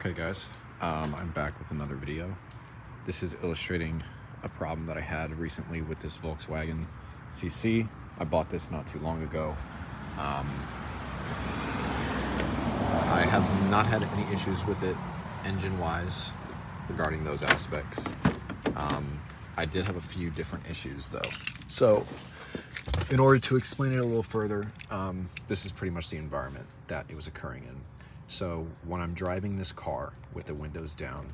Okay guys, I'm back with another video. This is illustrating a problem that I had recently with this Volkswagen CC. I bought this not too long ago. I have not had any issues with it engine-wise regarding those aspects. I did have a few different issues though. So in order to explain it a little further, this is pretty much the environment that it was occurring in. So when I'm driving this car with the windows down,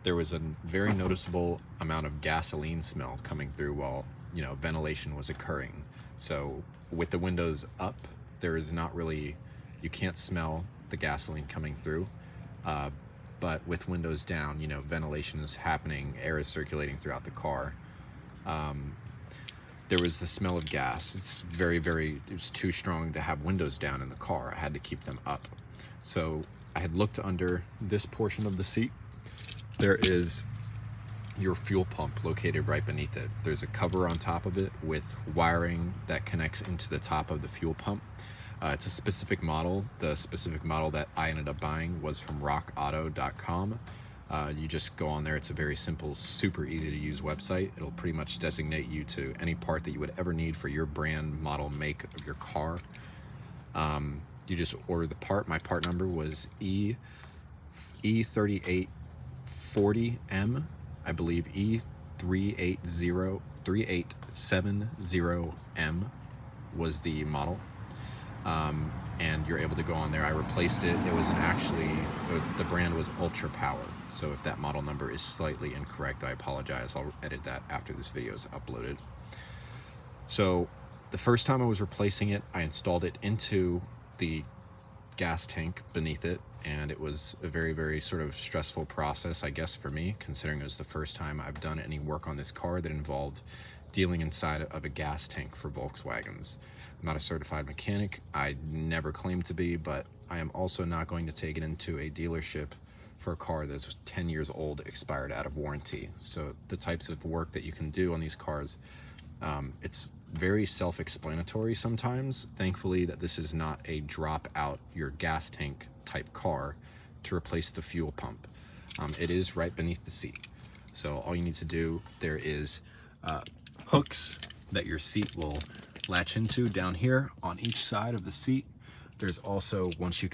there was a very noticeable amount of gasoline smell coming through while, ventilation was occurring. So with the windows up, there is not really, you can't smell the gasoline coming through. But with windows down, ventilation is happening, air is circulating throughout the car. There was the smell of gas. It's it was too strong to have windows down in the car. I had to keep them up. So I had looked under this portion of the seat. There is your fuel pump located right beneath it. There's a cover on top of it with wiring that connects into the top of the fuel pump. It's a specific model. The specific model that I ended up buying was from rockauto.com. You just go on there. It's a very simple, super easy to use website. It'll pretty much designate you to any part that you would ever need for your brand, model, make of your car. You just order the part. My part number was E3840M, I believe E3870M was the model. And you're able to go on there. I replaced it. It was the brand was Ultra Power. So if that model number is slightly incorrect, I apologize. I'll edit that after this video is uploaded. So the first time I was replacing it, I installed it into the gas tank beneath it, and it was a very sort of stressful process, I guess, for me, considering it was the first time I've done any work on this car that involved dealing inside of a gas tank for Volkswagens. I'm not a certified mechanic. I never claimed to be, but I am also not going to take it into a dealership for a car that's 10 years old, expired, out of warranty. So the types of work that you can do on these cars, it's very self-explanatory sometimes. Thankfully that this is not a drop out your gas tank type car to replace the fuel pump. It is right beneath the seat. So all you need to do, there is hooks that your seat will latch into down here on each side of the seat. There's also, once you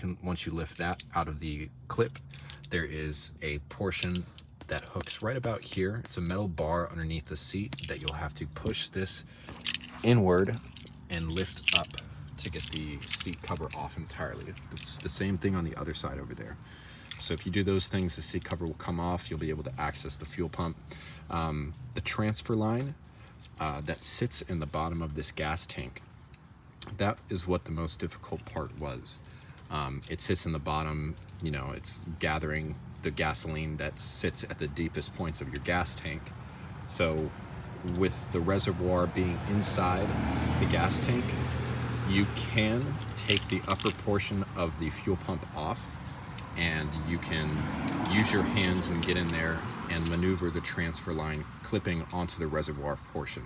lift that out of the clip, there is a portion that hooks right about here. It's a metal bar underneath the seat that you'll have to push this inward and lift up to get the seat cover off entirely. It's the same thing on the other side over there. So if you do those things, the seat cover will come off. You'll be able to access the fuel pump. The transfer line that sits in the bottom of this gas tank, that is what the most difficult part was. It sits in the bottom, it's gathering the gasoline that sits at the deepest points of your gas tank. So with the reservoir being inside the gas tank, you can take the upper portion of the fuel pump off, and you can use your hands and get in there and maneuver the transfer line clipping onto the reservoir portion.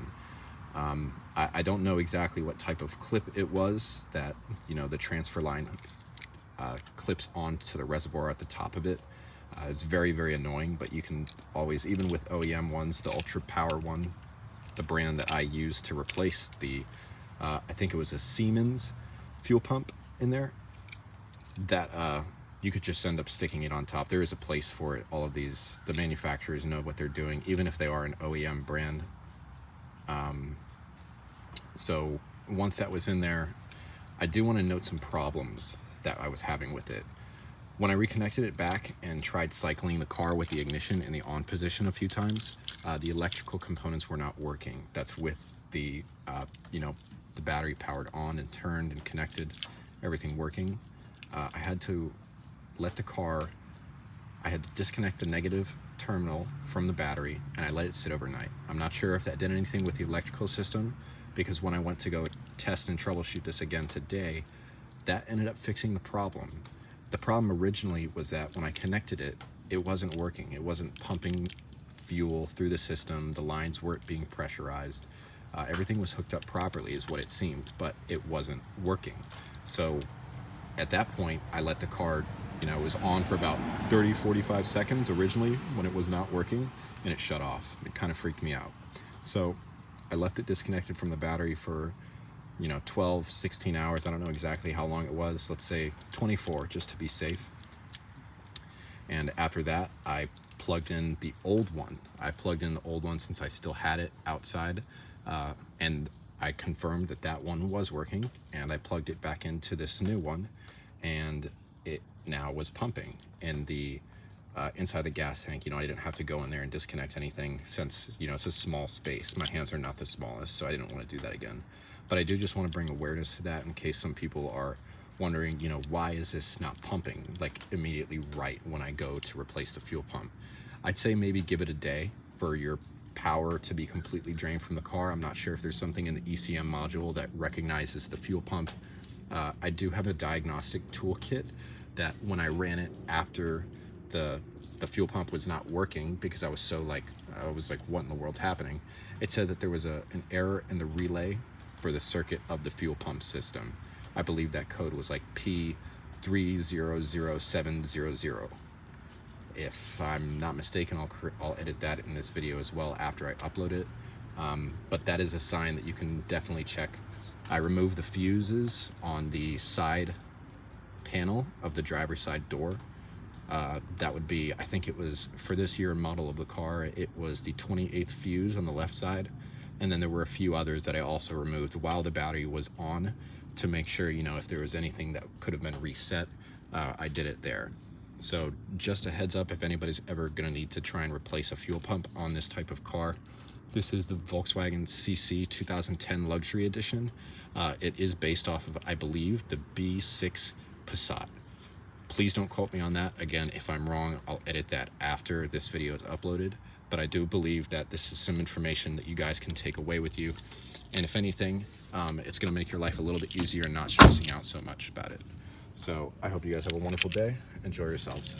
I don't know exactly what type of clip it was that, the transfer line clips onto the reservoir at the top of it. It's very annoying, but you can always, even with OEM ones, the Ultra Power one, the brand that I used to replace the, I think it was a Siemens fuel pump in there, that you could just end up sticking it on top. There is a place for it. All of these, the manufacturers know what they're doing, even if they are an OEM brand. So once that was in there, I do want to note some problems that I was having with it. When I reconnected it back and tried cycling the car with the ignition in the on position a few times, the electrical components were not working. That's with the, the battery powered on and turned and connected, everything working. I had to let the car, I had to disconnect the negative terminal from the battery, and I let it sit overnight. I'm not sure if that did anything with the electrical system, because when I went to go test and troubleshoot this again today, that ended up fixing the problem. The problem originally was that when I connected it, it wasn't working. It wasn't pumping fuel through the system. The lines weren't being pressurized. Everything was hooked up properly is what it seemed, but it wasn't working. So at that point, I let the car You know, it was on for about 30-45 seconds originally when it was not working, and it shut off. It kind of freaked me out. So I left it disconnected from the battery for, you know, 12, 16 hours. I don't know exactly how long it was. Let's say 24, just to be safe. And after that, I plugged in the old one. I plugged in the old one since I still had it outside, and I confirmed that that one was working, and I plugged it back into this new one, and it now was pumping in the inside the gas tank. You know, I didn't have to go in there and disconnect anything since, you know, it's a small space. My hands are not the smallest, so I didn't want to do that again. But I do just want to bring awareness to that in case some people are wondering, you know, why is this not pumping like immediately right when I go to replace the fuel pump? I'd say maybe give it a day for your power to be completely drained from the car. I'm not sure if there's something in the ECM module that recognizes the fuel pump. I do have a diagnostic toolkit that when I ran it after the fuel pump was not working, because I was like, what in the world's happening? It said that there was an error in the relay for the circuit of the fuel pump system. I believe that code was like P300700. If I'm not mistaken, I'll edit that in this video as well after I upload it. But that is a sign that you can definitely check. I removed the fuses on the side panel of the driver's side door. That would be, I think it was, for this year model of the car, it was the 28th fuse on the left side. And then there were a few others that I also removed while the battery was on to make sure, you know, if there was anything that could have been reset, I did it there. So just a heads up, if anybody's ever gonna need to try and replace a fuel pump on this type of car. This is the Volkswagen CC 2010 Luxury Edition. It is based off of, I believe, the B6 Passat. Please don't quote me on that. Again, if I'm wrong, I'll edit that after this video is uploaded. But I do believe that this is some information that you guys can take away with you. And if anything, it's gonna make your life a little bit easier and not stressing out so much about it. So I hope you guys have a wonderful day. Enjoy yourselves.